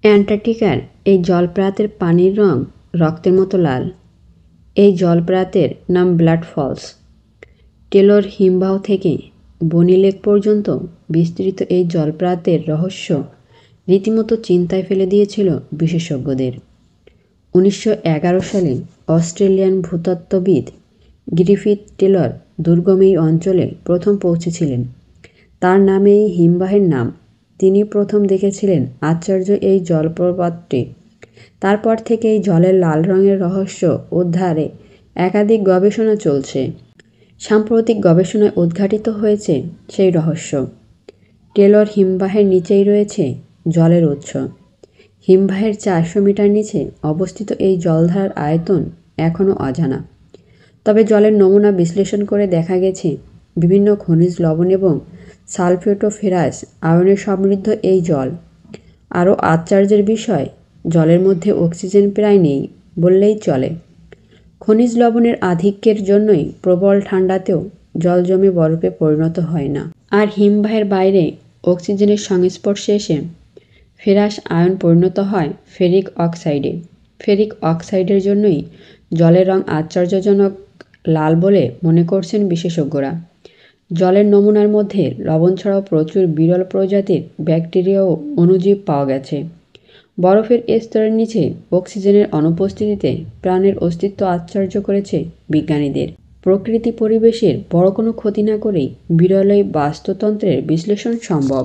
অ্যান্টার্কটিকার এই জলপ্রপাতের পানির রং রক্তের মতো লাল। এই জলপ্রপাতের নাম ব্লাড ফলস। টেলর হিমবাহ থেকে বনি লেক পর্যন্ত বিস্তৃত এই জলপ্রপাতের রহস্য রীতিমতো চিন্তায় ফেলে দিয়েছিল বিশেষজ্ঞদের। 1911 সালে অস্ট্রেলিয়ান ভূতত্ত্ববিদ গ্রিফিথ টেলর দুর্গম এই অঞ্চলে প্রথম পৌঁছেছিলেন। তার নামে এই হিমবাহের নাম। তিনি প্রথম দেখেছিলেন আশ্চর্য এই জলপ্রপাতটি। তারপর থেকে এই জলের লাল রঙের রহস্য উদ্ধারে একাধিক গবেষণা চলছে। সাম্প্রতিক গবেষণায় উদ্ঘাটিত হয়েছে সেই রহস্য। টেলর হিমবাহের নিচেই রয়েছে জলের উৎস। হিমবাহের 400 মিটার নিচে অবস্থিত এই জলধারার আয়তন এখনও অজানা। তবে জলের নমুনা বিশ্লেষণ করে দেখা গেছে বিভিন্ন খনিজ লবণ এবং সালফেটোফেরাস আয়নে সমৃদ্ধ এই জল। আরও আশ্চর্যের বিষয়, জলের মধ্যে অক্সিজেন প্রায় নেই বললেই চলে। খনিজ লবণের আধিক্যের জন্যই প্রবল ঠান্ডাতেও জল জমে বরফে পরিণত হয় না। আর হিমবাহের বাইরে অক্সিজেনের সংস্পর্শে এসে ফেরাস আয়ন পরিণত হয় ফেরিক অক্সাইডে। ফেরিক অক্সাইডের জন্যই জলের রং আশ্চর্যজনক লাল বলে মনে করছেন বিশেষজ্ঞরা। জলের নমুনার মধ্যে লবণ ছাড়াও প্রচুর বিরল প্রজাতির ব্যাকটেরিয়া ও অণুজীব পাওয়া গেছে। বরফের স্তরের নিচে অক্সিজেনের অনুপস্থিতিতে প্রাণের অস্তিত্ব আশ্চর্য করেছে বিজ্ঞানীদের। প্রকৃতি পরিবেশের বড় কোনো ক্ষতি না করেই বিরল এই বাস্তুতন্ত্রের বিশ্লেষণ সম্ভব।